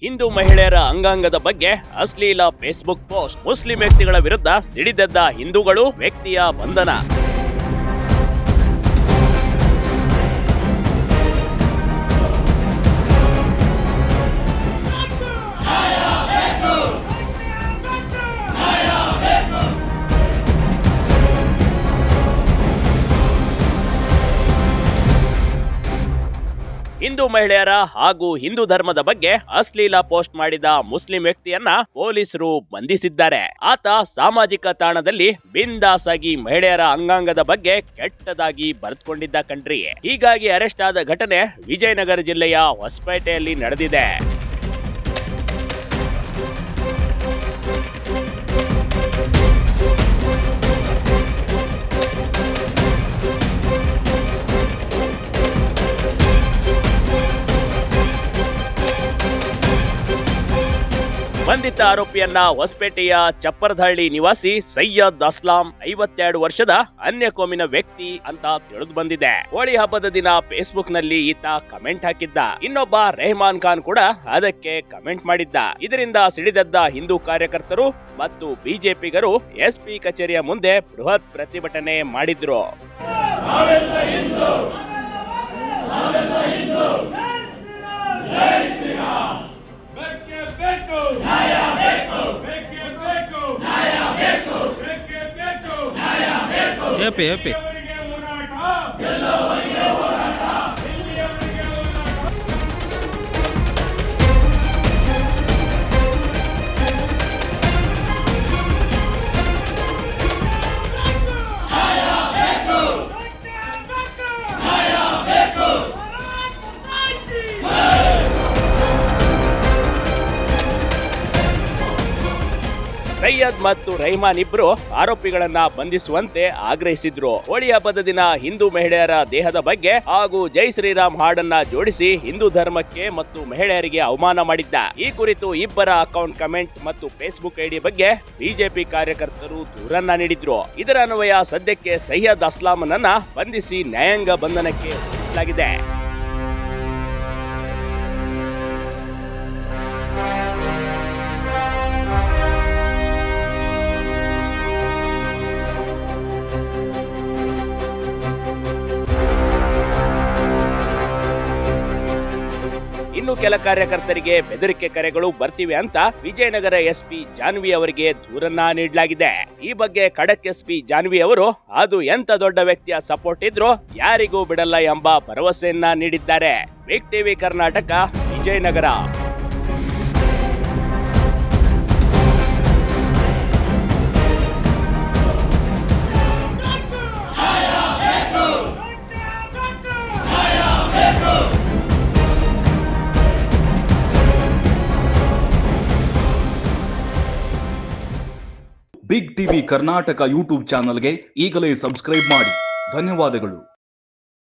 ಹಿಂದೂ ಮಹಿಳೆಯರ ಅಂಗಾಂಗದ ಬಗ್ಗೆ ಅಶ್ಲೀಲ ಫೇಸ್ಬುಕ್ ಪೋಸ್ಟ್. ಮುಸ್ಲಿಂ ವ್ಯಕ್ತಿಗಳ ವಿರುದ್ಧ ಸಿಡಿದೆದ್ದ ಹಿಂದೂಗಳು, ವ್ಯಕ್ತಿಯ ಬಂಧನ. ಹಿಂದೂ ಮಹಿಳೆಯರ ಹಾಗೂ ಹಿಂದೂ ಧರ್ಮದ ಬಗ್ಗೆ ಅಶ್ಲೀಲ ಪೋಸ್ಟ್ ಮಾಡಿದ ಮುಸ್ಲಿಂ ವ್ಯಕ್ತಿಯನ್ನ ಪೊಲೀಸರು ಬಂಧಿಸಿದ್ದಾರೆ. ಆತ ಸಾಮಾಜಿಕ ತಾಣದಲ್ಲಿ ಬಿಂದಾಸ್ ಆಗಿ ಮಹಿಳೆಯರ ಅಂಗಾಂಗದ ಬಗ್ಗೆ ಕೆಟ್ಟದಾಗಿ ಬರೆದುಕೊಂಡಿದ್ದ ಕಣ್ರಿ. ಹೀಗಾಗಿ ಅರೆಸ್ಟ್ ಆದ ಘಟನೆ ವಿಜಯನಗರ ಜಿಲ್ಲೆಯ ಹೊಸಪೇಟೆಯಲ್ಲಿ ನಡೆದಿದೆ. ಬಂಧಿತ ಆರೋಪಿಯನ್ನ ಹೊಸಪೇಟೆಯ ಚಪ್ಪರದಹಳ್ಳಿ ನಿವಾಸಿ ಸೈಯದ್ ಅಸ್ಲಾಂ 52 ವರ್ಷದ ಅನ್ಯ ಕೋಮಿನ ವ್ಯಕ್ತಿ ಅಂತ ತಿಳಿದು ಬಂದಿದೆ. ಹೋಳಿ ಹಬ್ಬದ ದಿನ ಫೇಸ್ಬುಕ್ ನಲ್ಲಿ ಈತ ಕಮೆಂಟ್ ಹಾಕಿದ್ದ. ಇನ್ನೊಬ್ಬ ರೆಹಮಾನ್ ಖಾನ್ ಕೂಡ ಅದಕ್ಕೆ ಕಮೆಂಟ್ ಮಾಡಿದ್ದ. ಇದರಿಂದ ಸಿಡಿದೆದ್ದ ಹಿಂದೂ ಕಾರ್ಯಕರ್ತರು ಮತ್ತು ಬಿಜೆಪಿಗರು ಎಸ್ಪಿ ಕಚೇರಿಯ ಮುಂದೆ ಬೃಹತ್ ಪ್ರತಿಭಟನೆ ಮಾಡಿದ್ರು. ಹೇಪಿ ಸೈಯದ್ ಮತ್ತು ರೆಹಮಾನ್ ಇಬ್ರು ಆರೋಪಿಗಳನ್ನ ಬಂಧಿಸುವಂತೆ ಆಗ್ರಹಿಸಿದ್ರು. ಹೋಳಿ ಹಬ್ಬದ ದಿನ ಹಿಂದೂ ಮಹಿಳೆಯರ ದೇಹದ ಬಗ್ಗೆ ಹಾಗೂ ಜೈ ಶ್ರೀರಾಮ್ ಹಾಡನ್ನ ಜೋಡಿಸಿ ಹಿಂದೂ ಧರ್ಮಕ್ಕೆ ಮತ್ತು ಮಹಿಳೆಯರಿಗೆ ಅವಮಾನ ಮಾಡಿದ್ದ. ಈ ಕುರಿತು ಇಬ್ಬರ ಅಕೌಂಟ್ ಕಮೆಂಟ್ ಮತ್ತು ಫೇಸ್ಬುಕ್ ಐಡಿ ಬಗ್ಗೆ ಬಿಜೆಪಿ ಕಾರ್ಯಕರ್ತರು ದೂರನ್ನ ನೀಡಿದ್ರು. ಇದರ ಅನ್ವಯ ಸದ್ಯಕ್ಕೆ ಸೈಯದ್ ಅಸ್ಲಾಂನನ್ನ ಬಂಧಿಸಿ ನ್ಯಾಯಾಂಗ ಬಂಧನಕ್ಕೆ ಒಪ್ಪಿಸಲಾಗಿದೆ. ಇನ್ನು ಕೆಲ ಕಾರ್ಯಕರ್ತರಿಗೆ ಬೆದರಿಕೆ ಕರೆಗಳು ಬರ್ತಿವೆ ಅಂತ ವಿಜಯನಗರ ಎಸ್ಪಿ ಜಾನ್ವಿ ಅವರಿಗೆ ದೂರನ್ನ ನೀಡಲಾಗಿದೆ. ಈ ಬಗ್ಗೆ ಖಡಕ್ ಎಸ್ಪಿ ಜಾನ್ವಿ ಅವರು ಅದು ಎಂತ ದೊಡ್ಡ ವ್ಯಕ್ತಿಯ ಸಪೋರ್ಟ್ ಇದ್ರೂ ಯಾರಿಗೂ ಬಿಡಲ್ಲ ಎಂಬ ಭರವಸೆಯನ್ನ ನೀಡಿದ್ದಾರೆ. Big TV Karnataka, Vijayanagara. Big TV Karnataka YouTube ಚಾನಲ್ಗೆ ಈಗಲೇ ಸಬ್ಸ್ಕ್ರೈಬ್ ಮಾಡಿ. ಧನ್ಯವಾದಗಳು.